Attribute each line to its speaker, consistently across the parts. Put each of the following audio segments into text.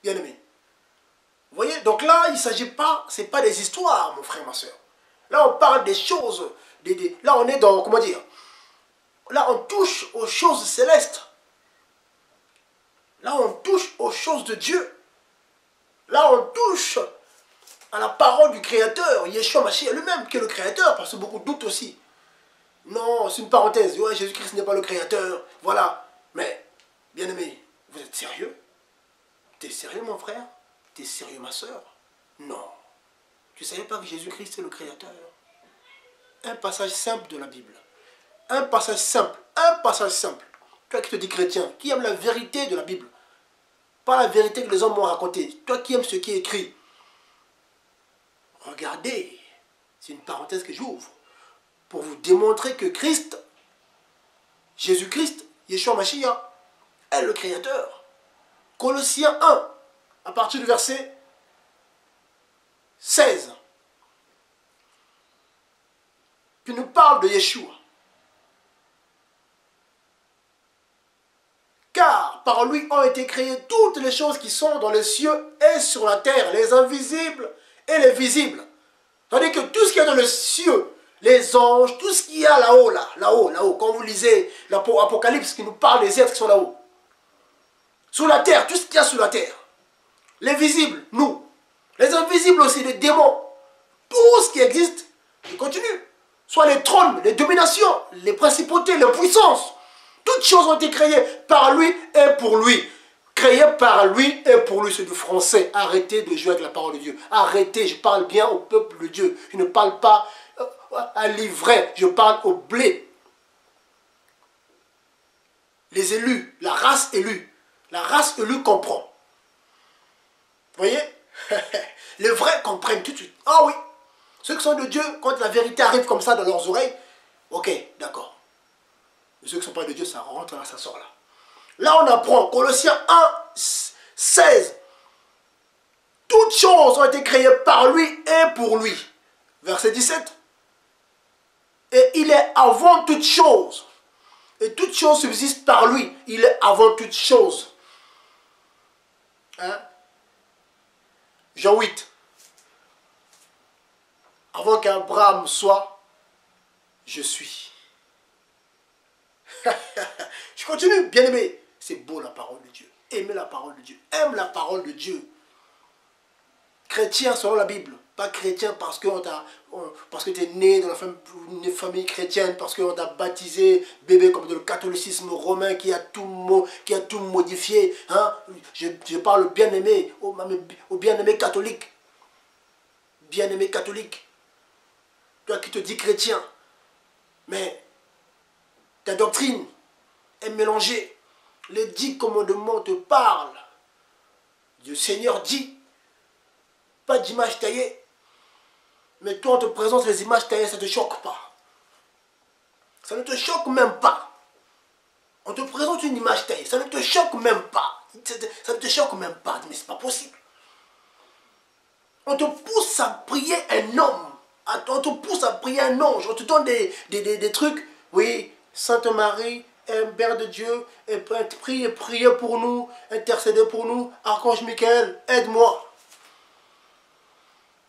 Speaker 1: bien-aimé. Vous voyez, donc là, il ne s'agit pas, ce n'est pas des histoires, mon frère, ma soeur. Là, on parle des choses, là, on est dans, comment dire, là, on touche aux choses célestes. Là, on touche aux choses de Dieu. Là, on touche à la parole du Créateur, Yeshua Mashiach lui-même, qui est le Créateur, parce que beaucoup doutent aussi. Non, c'est une parenthèse. Ouais, Jésus-Christ n'est pas le Créateur. Voilà. Mais, bien-aimé, vous êtes sérieux? T'es sérieux, mon frère? T'es sérieux, ma soeur? Non. Tu ne savais pas que Jésus-Christ est le Créateur? Un passage simple de la Bible. Un passage simple. Un passage simple. Toi qui te dis chrétien, qui aime la vérité de la Bible, pas la vérité que les hommes m'ont racontée. Toi qui aimes ce qui est écrit. Regardez. C'est une parenthèse que j'ouvre. Pour vous démontrer que Christ, Jésus-Christ, Yeshua Mashiach, est le Créateur. Colossiens 1, à partir du verset 16, qui nous parle de Yeshua. Car par lui ont été créées toutes les choses qui sont dans les cieux et sur la terre, les invisibles et les visibles. Tandis que tout ce qui est dans les cieux, les anges, tout ce qu'il y a là-haut, là-haut, quand vous lisez l'Apocalypse qui nous parle des êtres qui sont là-haut. Sous la terre, tout ce qu'il y a sous la terre. Les visibles, nous. Les invisibles aussi, les démons. Tout ce qui existe, il continue. Soit les trônes, les dominations, les principautés, les puissances. Toutes choses ont été créées par lui et pour lui. Créées par lui et pour lui. C'est du français. Arrêtez de jouer avec la parole de Dieu. Arrêtez, je parle bien au peuple de Dieu. Je ne parle pas à l'ivraie, je parle au blé. Les élus, la race élue. La race élue comprend. Vous voyez? Les vrais comprennent tout de suite. Ah oui, ceux qui sont de Dieu, quand la vérité arrive comme ça dans leurs oreilles, ok, d'accord. Mais ceux qui ne sont pas de Dieu, ça rentre là, ça sort là. Là, on apprend, Colossiens 1, 16. Toutes choses ont été créées par lui et pour lui. Verset 17. Et il est avant toutes choses. Et toutes choses subsistent par lui. Il est avant toutes choses. Hein? Jean 8. Avant qu'Abraham soit, je suis. Je continue, bien aimé. C'est beau la parole de Dieu. Aimez la parole de Dieu. Aime la parole de Dieu. Chrétien selon la Bible. Pas chrétien parce que tu es né dans une famille chrétienne, parce qu'on t'a baptisé bébé comme dans le catholicisme romain qui a tout modifié. Hein? Je parle bien-aimé, au bien-aimé catholique. Bien-aimé catholique. Toi qui te dis chrétien, mais ta doctrine est mélangée. Les 10 commandements te parlent. Le Seigneur dit, pas d'image taillée. Mais toi, on te présente les images taillées, ça ne te choque pas. Ça ne te choque même pas. On te présente une image taillée, ça ne te choque même pas. Ça ne te choque même pas, mais c'est pas possible. On te pousse à prier un homme. On te pousse à prier un ange. On te donne des trucs. Oui, Sainte Marie, Mère de Dieu, priez pour nous, intercédez pour nous. Archange Michael, aide-moi.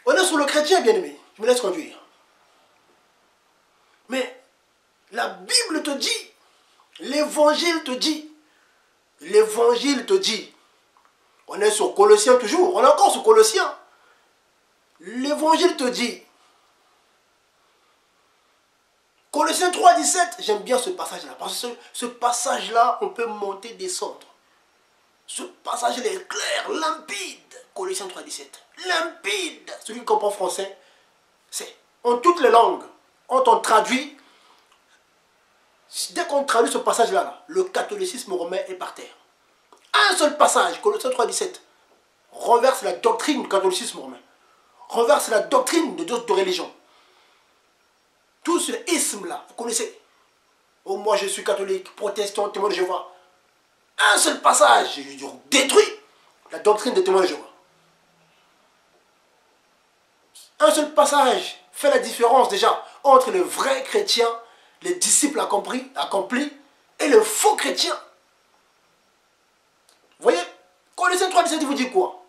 Speaker 1: On est sur le chrétien, bien-aimé. Je me laisse conduire. Mais la Bible te dit, l'évangile te dit, on est sur Colossiens toujours, on est encore sur Colossiens. L'évangile te dit, Colossiens 3, 17, j'aime bien ce passage-là, parce que ce passage-là, on peut monter, descendre. Ce passage-là est clair, limpide. Colossiens 3, 17. Limpide. Celui qui comprend français, c'est en toutes les langues. Quand on traduit, dès qu'on traduit ce passage-là, le catholicisme romain est par terre. Un seul passage, Colossiens 3, 17, renverse la doctrine du catholicisme romain. Renverse la doctrine de d'autres religions. Tout ce isme-là, vous connaissez. Oh, moi je suis catholique, protestant, témoin de Jéhovah. Un seul passage, je détruis la doctrine des témoins de Jéhovah. Un seul passage fait la différence déjà entre les vrais chrétiens, les disciples accomplis, et les faux chrétiens. Vous voyez, Colossiens 3,17 vous dit quoi?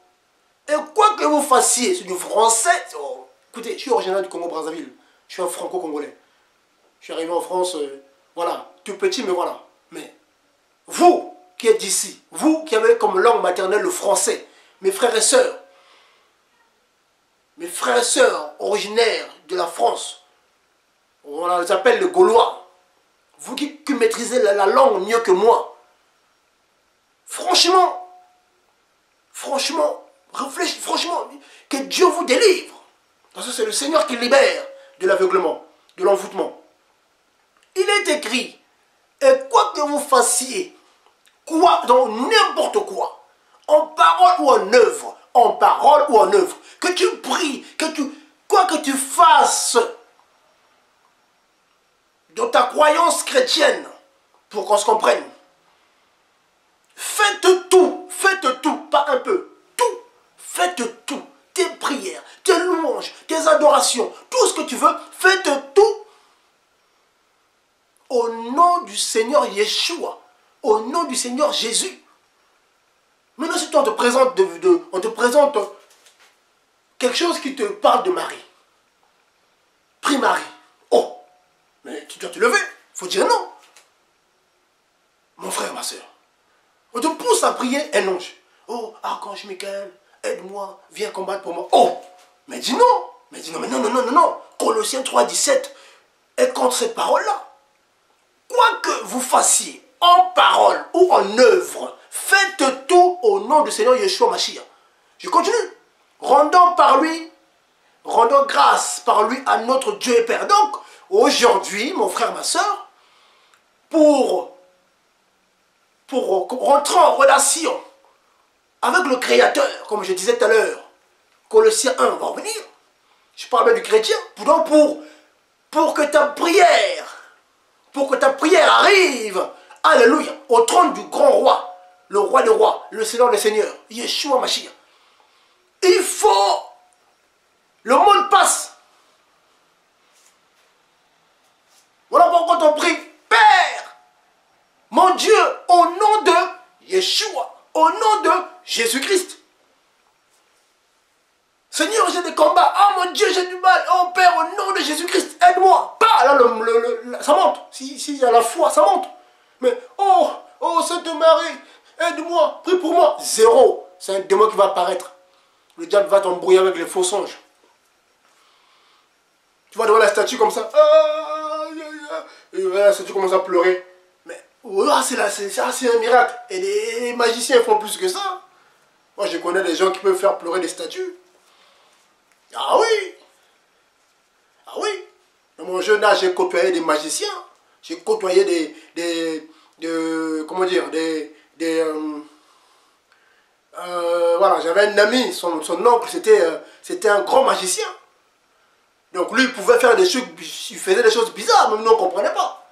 Speaker 1: Et quoi que vous fassiez, c'est du français. Oh, écoutez, je suis originaire du Congo-Brazzaville. Je suis un franco-congolais. Je suis arrivé en France, voilà, tout petit, mais voilà. Mais vous qui êtes d'ici, vous qui avez comme langue maternelle le français, mes frères et sœurs originaires de la France, on les appelle les Gaulois, vous qui maîtrisez la langue mieux que moi, franchement, réfléchissez, franchement, que Dieu vous délivre. Parce que c'est le Seigneur qui libère de l'aveuglement, de l'envoûtement. Il est écrit, et quoi que vous fassiez, quoi, dans n'importe quoi, en parole ou en œuvre, que tu pries, quoi que tu fasses, dans ta croyance chrétienne, pour qu'on se comprenne, faites tout, pas un peu, tout, faites tout, tes prières, tes louanges, tes adorations, tout ce que tu veux, faites tout au nom du Seigneur Yeshua, au nom du Seigneur Jésus. Maintenant, si on te présente, quelque chose qui te parle de Marie, prie Marie, oh, mais tu dois te lever, il faut dire non. Mon frère, ma soeur, on te pousse à prier un ange. Oh, archange Michael, aide-moi, viens combattre pour moi. Oh, mais dis non, mais non. Colossiens 3,17 est contre cette parole-là. Quoi que vous fassiez, en parole ou en œuvre, faites tout au nom du Seigneur Yeshua Mashiach. Je continue. Rendons grâce par lui à notre Dieu et Père. Donc, aujourd'hui, mon frère, ma soeur, pour rentrer en relation avec le Créateur, comme je disais tout à l'heure, Colossiens 1 va revenir. Je parle bien du chrétien. Pour que ta prière arrive, alléluia, au trône du grand roi, le roi des rois, le Seigneur des seigneurs, Yeshua Mashiach. Il faut le mot de passe. Voilà pourquoi on prie, Père, mon Dieu, au nom de Yeshua, au nom de Jésus-Christ. Seigneur, j'ai des combats. Ah mon Dieu, j'ai du mal. Oh Père, au nom de Jésus-Christ, aide-moi. Pas là, ça monte. S'il y a la foi, ça monte. Mais, oh Sainte Marie, aide-moi, prie pour moi. Zéro. C'est un démon qui va apparaître. Le diable va t'embrouiller avec les faux songes. Tu vas devant la statue comme ça. Et la statue commence à pleurer. Mais, c'est un miracle. Et les magiciens font plus que ça. Moi, je connais des gens qui peuvent faire pleurer des statues. Ah oui. Dans mon jeune âge, j'ai côtoyé des magiciens. J'ai côtoyé voilà, j'avais un ami, son oncle, c'était un grand magicien. Donc lui, il pouvait faire des choses, il faisait des choses bizarres, même nous, on ne comprenait pas.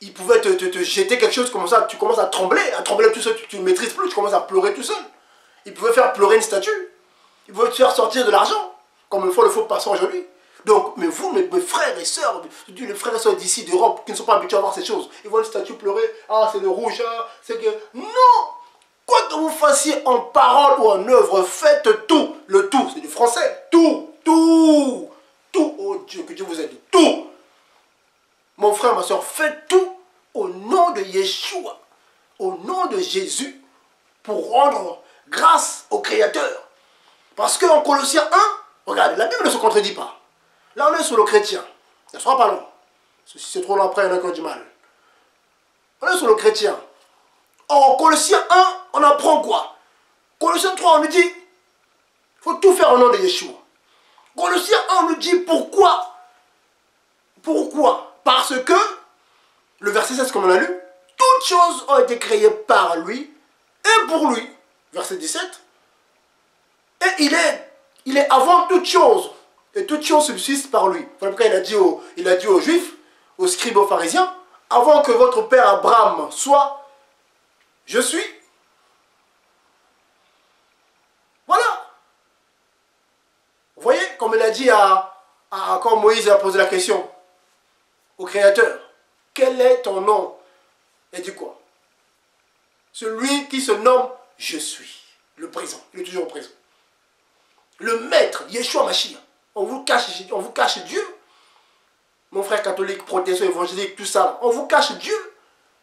Speaker 1: Il pouvait te jeter quelque chose comme ça, tu commences à trembler tout seul, tu ne maîtrises plus, tu commences à pleurer tout seul. Il pouvait faire pleurer une statue. Il pouvait te faire sortir de l'argent, comme le faux passant aujourd'hui. Donc, mais vous, mes frères et sœurs, les frères et sœurs d'ici, d'Europe, qui ne sont pas habitués à voir ces choses, ils voient une statue pleurer, ah c'est le rouge, ah, c'est que... Non! Quoi que vous fassiez en parole ou en œuvre, faites tout. Le tout, c'est du français. Tout. Oh Dieu, que Dieu vous aide. Tout. Mon frère, ma soeur, faites tout au nom de Yeshua, au nom de Jésus, pour rendre grâce au Créateur. Parce qu'en Colossiens 1, regardez, la Bible ne se contredit pas. Là, on est sur le chrétien. Ça ne sera pas long. Si c'est trop long après, il y en a qui ont du mal. On est sur le chrétien. En Colossiens 1, on apprend quoi? Colossiens 3, on nous dit, il faut tout faire au nom de Yeshua. Colossiens 1, on nous dit pourquoi? Pourquoi? Parce que, le verset 16, comme on a lu, toutes choses ont été créées par lui et pour lui. Verset 17. Et il est avant toute chose. Et toute chose subsiste par lui. Voilà pourquoi il a dit aux Juifs, aux scribes, aux pharisiens, avant que votre père Abraham soit, je suis. Voilà. Vous voyez, comme il a dit quand Moïse a posé la question au Créateur, quel est ton nom? Il dit quoi? Celui qui se nomme je suis. Le présent, il est toujours au présent. Le maître, Yeshua Mashiach. On vous cache Dieu. Mon frère catholique, protestant, évangélique, tout ça. On vous cache Dieu.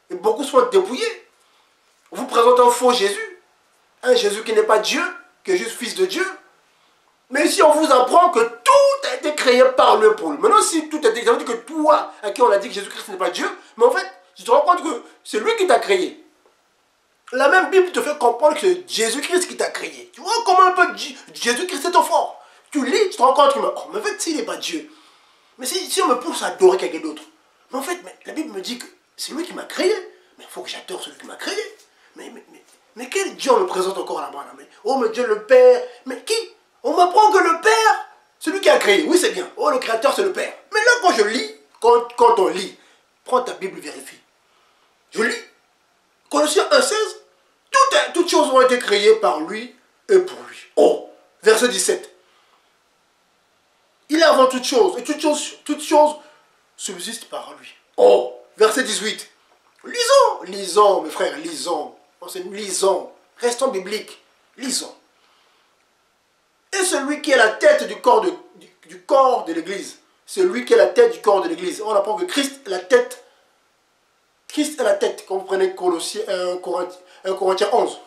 Speaker 1: Et beaucoup sont dépouillés. On vous présente un faux Jésus. Un Jésus qui n'est pas Dieu, qui est juste fils de Dieu. Mais ici, on vous apprend que tout a été créé par le pour lui. Maintenant, si tout a été créé, ça veut dire que toi, à qui on a dit que Jésus-Christ n'est pas Dieu, mais en fait, tu te rends compte que c'est lui qui t'a créé. La même Bible te fait comprendre que c'est Jésus-Christ qui t'a créé. Tu vois comment un peu Jésus-Christ est ton fort. Tu lis, tu te rends compte que, oh, mais en fait, s'il n'est pas Dieu, mais si on me pousse à adorer quelqu'un d'autre, mais en fait, la Bible me dit que c'est lui qui m'a créé, mais il faut que j'adore celui qui m'a créé. Mais quel Dieu on me présente encore là-bas là, oh, mais Dieu le Père, mais qui? On m'apprend que le Père, celui qui a créé, oui c'est bien, oh le Créateur c'est le Père. Mais là quand je lis, quand on lit, prends ta Bible, vérifie. Je lis, Colossiens 1,16, toutes choses ont été créées par lui et pour lui. Oh, verset 17. Il est avant toutes choses, et toutes choses subsistent par lui. Oh, verset 18. Lisons, mes frères, lisons. Lisons. Restons bibliques. Lisons. Et celui qui est la tête du corps de l'Église. Celui qui est la tête du corps de l'Église. On apprend que Christ est la tête. Christ est la tête. Quand vous prenez Colossiens 1 Corinthiens 11. Vous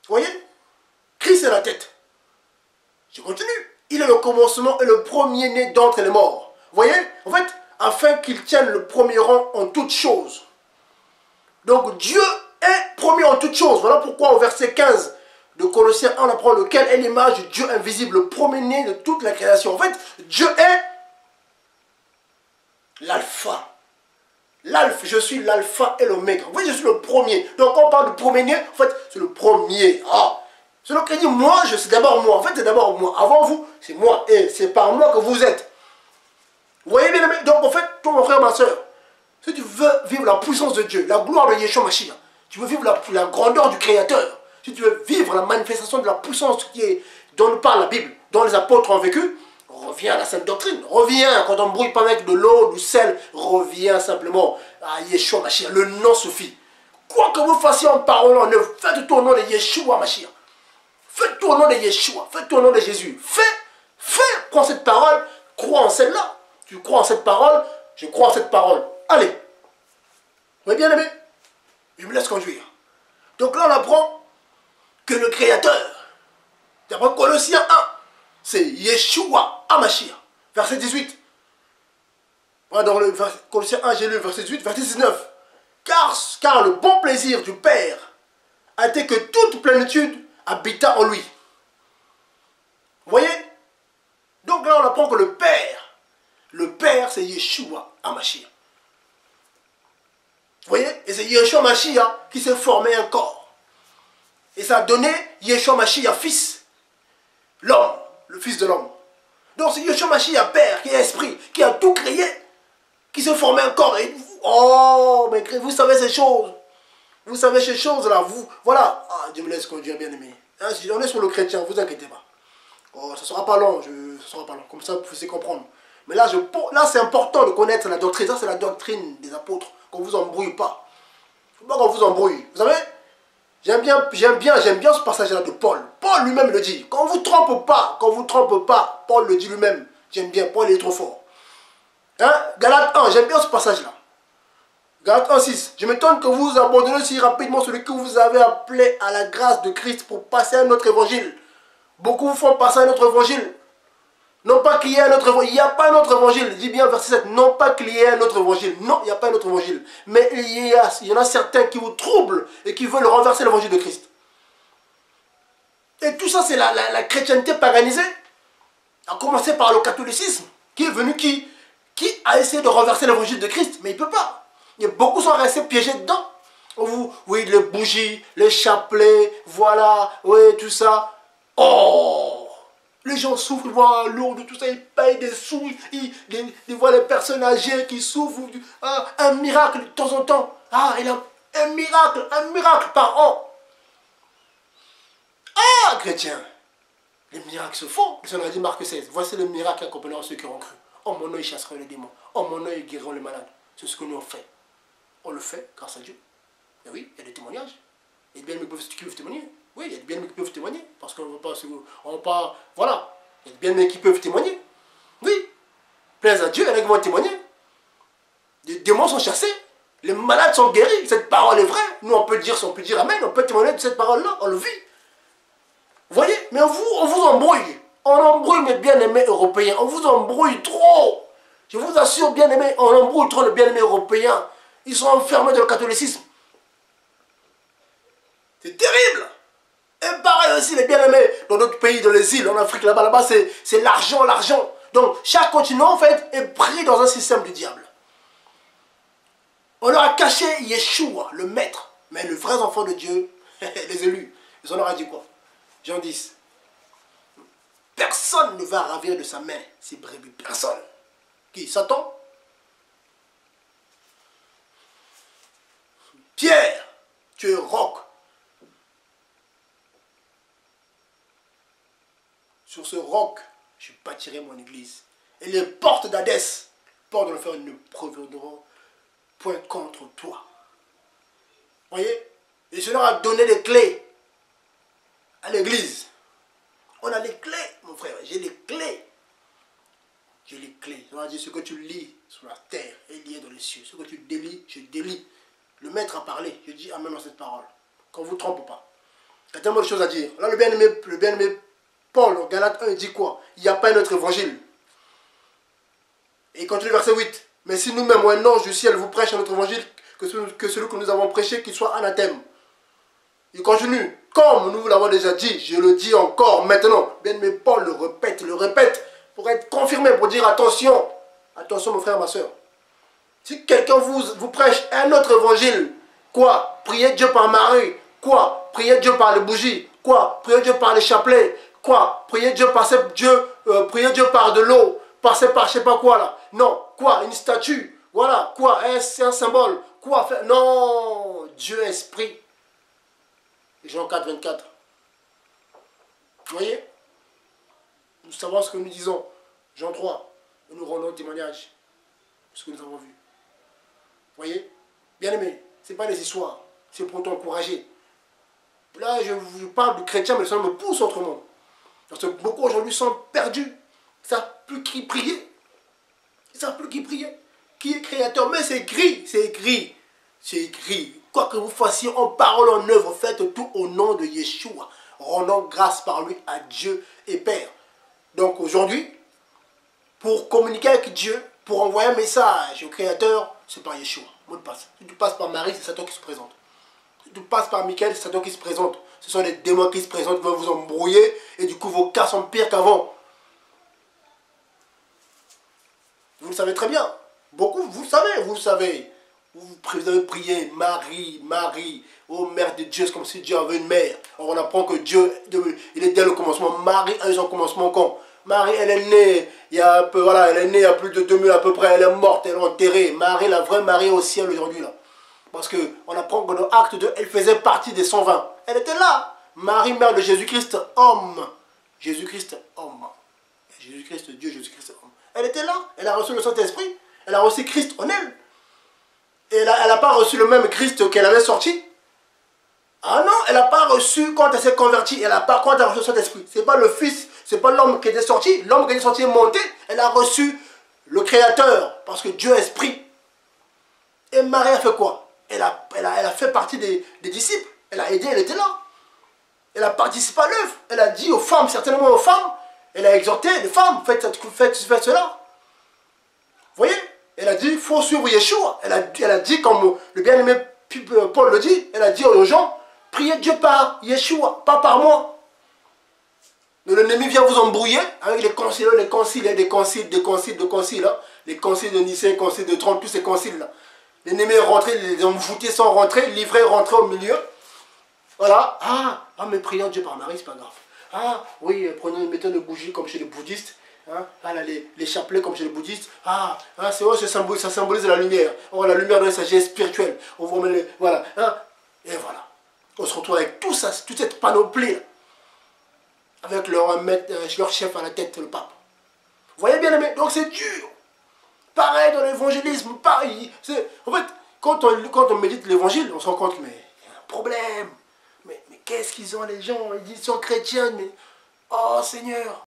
Speaker 1: voyez? Christ est la tête. Je continue. Il est le commencement et le premier-né d'entre les morts. Vous voyez? En fait, afin qu'il tienne le premier rang en toutes choses. Donc Dieu est premier en toutes choses. Voilà pourquoi au verset 15 de Colossiens 1, on apprend lequel est l'image du Dieu invisible, le premier-né de toute la création. En fait, Dieu est l'alpha. Je suis l'alpha et l'oméga. Vous voyez, je suis le premier. Donc quand on parle de premier-né, en fait, c'est le premier. Ah, c'est le qui dit moi, c'est d'abord moi. En fait, c'est d'abord moi. Avant vous, c'est moi. Et c'est par moi que vous êtes. Vous voyez bien, donc en fait, toi mon frère, ma soeur, si tu veux vivre la puissance de Dieu, la gloire de Yeshua Mashiach, tu veux vivre la grandeur du Créateur, si tu veux vivre la manifestation de la puissance dont nous parle la Bible, dont les apôtres ont vécu, reviens à la sainte doctrine. Reviens, quand on ne brouille pas avec de l'eau, du sel, reviens simplement à Yeshua Mashiach. Le nom suffit. Quoi que vous fassiez en parlant, faites tout au nom de Yeshua Mashiach. Faites tout au nom de Yeshua, faites tout au nom de Jésus. Prends cette parole, crois en celle-là. Tu crois en cette parole, je crois en cette parole. Allez. Vous voyez bien aimé? Je me laisse conduire. Donc là on apprend que le Créateur, d'après Colossiens 1, c'est Yeshua HaMashiach. Verset 18. Voilà, dans le Colossiens 1, j'ai lu verset 18, verset 19. Car le bon plaisir du Père a été que toute plénitude habita en lui. Vous voyez? Donc là on apprend que le Père c'est Yeshua HaMashiach. Vous voyez? Et c'est Yeshua HaMashiach qui s'est formé un corps. Et ça a donné Yeshua HaMashiach fils. L'homme, le fils de l'homme. Donc c'est Yeshua HaMashiach Père qui est esprit, qui a tout créé, qui s'est formé un corps. Et oh, mais vous savez ces choses. Vous savez ces choses-là. Voilà. Ah, Dieu me laisse conduire, bien aimé. Hein, si on est sur le chrétien, ne vous inquiétez pas. Oh, ça ne sera pas long. Ça sera pas long. Comme ça, vous pouvez comprendre. Mais là, c'est important de connaître la doctrine. Ça, c'est la doctrine des apôtres. Qu'on ne vous embrouille pas. Il ne faut pas qu'on vous embrouille. Vous savez, j'aime bien ce passage-là de Paul. Paul lui-même le dit. Quand vous trompe pas, Paul le dit lui-même. J'aime bien, Paul est trop fort. Hein? Galates 1, j'aime bien ce passage-là. Galates 1, 6. Je m'étonne que vous abandonnez si rapidement celui que vous avez appelé à la grâce de Christ pour passer à un autre évangile. Beaucoup vous font passer à un autre évangile. Non pas qu'il y ait un autre évangile. Il n'y a pas un autre évangile. Dis bien verset 7. Non pas qu'il y ait un autre évangile. Non, il n'y a pas un autre évangile. Mais il y en a certains qui vous troublent et qui veulent renverser l'évangile de Christ. Et tout ça, c'est la chrétienté paganisée. À commencer par le catholicisme, qui est venu, qui a essayé de renverser l'évangile de Christ. Mais il ne peut pas. Et beaucoup sont restés piégés dedans. Oui, les bougies, les chapelets, voilà, oui, tout ça. Oh! Les gens souffrent, ils voient lourd, tout ça, ils payent des sous, ils voient les personnes âgées qui souffrent. Un miracle de temps en temps. Ah, il a un miracle par an. Ah, chrétien, les miracles se font. Ça a dit Marc 16. Voici le miracle accompagnant ceux qui ont cru. En mon nom, ils chasseront les démons. En mon nom, ils guériront les malades. C'est ce que nous on fait. On le fait grâce à Dieu. Et oui, il y a des témoignages. Il y a des bien-aimés qui peuvent témoigner. Oui, il y a des bien-aimés qui peuvent témoigner. Parce qu'on ne veut pas... Voilà. Il y a des bien-aimés qui peuvent témoigner. Oui. Plaise à Dieu, il y en a qui vont témoigner. Les démons sont chassés. Les malades sont guéris. Cette parole est vraie. Nous, on peut dire amen. On peut témoigner de cette parole-là. On le vit. Vous voyez? Mais on vous embrouille. On embrouille mes bien-aimés européens. On vous embrouille trop. Je vous assure, bien-aimés, on embrouille trop les bien-aimés européens. Ils sont enfermés dans le catholicisme. C'est terrible. Et pareil aussi, les bien-aimés dans d'autres pays, dans les îles, en Afrique, là-bas, c'est l'argent, l'argent. Donc, chaque continent, en fait, est pris dans un système du diable. On leur a caché Yeshua, le maître. Mais les vrais enfants de Dieu, les élus, ils en leur a dit quoi? Jean 10. Personne ne va ravir de sa main ces brebis. Personne. Qui? Satan? Pierre, tu es roc. Sur ce roc, je bâtirai mon église. Et les portes d'Hadès, portes de l'enfer, ne prévaudront point contre toi. Voyez? Et je leur a donné les clés à l'église. On a les clés, mon frère. J'ai les clés. J'ai les clés. On a dit ce que tu lis sur la terre est lié dans les cieux. Ce que tu délis, je délie. Le maître a parlé. Je dis amen dans cette parole. Qu'on ne vous trompe pas. Il y a tellement de choses à dire. Là, le bien-aimé Paul, en Galates 1, il dit quoi? Il n'y a pas un autre évangile. Et il continue verset 8. Mais si nous-mêmes, ou un ange du ciel, vous prêche un autre évangile que celui que nous avons prêché, qu'il soit anathème. Il continue. Comme nous vous l'avons déjà dit, je le dis encore maintenant. Bien-aimé Paul le répète, pour être confirmé, pour dire attention. Attention, mon frère, ma soeur. Si quelqu'un vous prêche un autre évangile, quoi? Priez Dieu par Marie. Quoi? Priez Dieu par les bougies. Quoi? Priez Dieu par les chapelets. Quoi? Priez Dieu par priez Dieu par de l'eau. Passer par je sais pas quoi là. Non. Quoi? Une statue. Voilà. Quoi? C'est un symbole. Quoi faire? Non. Dieu est esprit. Jean 4, 24. Vous voyez? Nous savons ce que nous disons. Jean 3. Et nous rendons témoignage de ce que nous avons vu. Vous voyez? Bien aimé, ce n'est pas des histoires. C'est pour t'encourager. Là, je vous parle de chrétiens, mais le Seigneur me pousse autrement. Parce que beaucoup aujourd'hui sont perdus. Ils ne savent plus qui prier. Ils ne savent plus qui prier. Qui est créateur? Mais c'est écrit. C'est écrit. C'est écrit. Quoi que vous fassiez en parole, en œuvre, faites tout au nom de Yeshua. Rendant grâce par lui à Dieu et Père. Donc aujourd'hui, pour communiquer avec Dieu, pour envoyer un message au Créateur, c'est par Yeshua. Mot de passe. Si tu passes par Marie, c'est Satan qui se présente. Si tu passes par Michael, c'est Satan qui se présente. Ce sont les démons qui se présentent, qui vont vous embrouiller, et du coup vos cas sont pires qu'avant. Vous le savez très bien. Beaucoup, vous le savez. Vous avez prié, Marie, Marie, ô Mère de Dieu, c'est comme si Dieu avait une mère. Or, on apprend que Dieu, il est dès le commencement. Marie a eu son commencement quand? Marie, elle est née, il y a un peu, voilà, elle est née il y a plus de 2000 à peu près, elle est morte, elle est enterrée. Marie, la vraie Marie au ciel aujourd'hui, là. Parce qu'on apprend que dans Acte 2, elle faisait partie des 120. Elle était là. Marie, mère de Jésus-Christ, homme. Jésus-Christ, homme. Jésus-Christ, Dieu, Jésus-Christ, homme. Elle était là. Elle a reçu le Saint-Esprit. Elle a reçu Christ en elle. Et elle n'a pas reçu le même Christ qu'elle avait sorti. Ah non, elle n'a pas reçu quand elle s'est convertie. Elle n'a pas quand elle a reçu le Saint-Esprit. Ce n'est pas le Fils, ce n'est pas l'homme qui était sorti. L'homme qui était sorti est monté. Elle a reçu le Créateur. Parce que Dieu est esprit. Et Marie a fait quoi? Elle a fait partie des disciples. Elle a aidé, elle était là. Elle a participé à l'œuvre. Elle a dit aux femmes, certainement aux femmes, elle a exhorté les femmes, faites cela. Vous voyez? Elle a dit, il faut suivre Yeshua. Elle a dit, comme le bien-aimé Paul le dit, elle a dit aux gens, priez Dieu par Yeshua, pas par moi. L'ennemi vient vous embrouiller avec les conciles, des conciles, hein, les conciles de Nicée, les conciles de Trente, tous ces conciles-là. L'ennemi est rentré, les envoûtés sont rentrés, livrés, rentrés au milieu. Voilà. Ah, mais prions Dieu par Marie, c'est pas grave. Ah, oui, mettons une bougie comme chez les bouddhistes. Hein? Ah, là, les chapelets comme chez les bouddhistes. C'est vrai, ça symbolise la lumière. Oh, la lumière de la sagesse spirituelle. On vous remet voilà. Hein? Et voilà. On se retrouve avec tout ça, toute cette panoplie. Avec leur chef à la tête, le pape. Vous voyez bien, aimé? Donc c'est dur. Pareil dans l'évangélisme, pareil. En fait, quand on médite l'évangile, on se rend compte, mais il y a un problème. Mais qu'est-ce qu'ils ont les gens? Ils disent qu'ils sont chrétiens, mais oh Seigneur,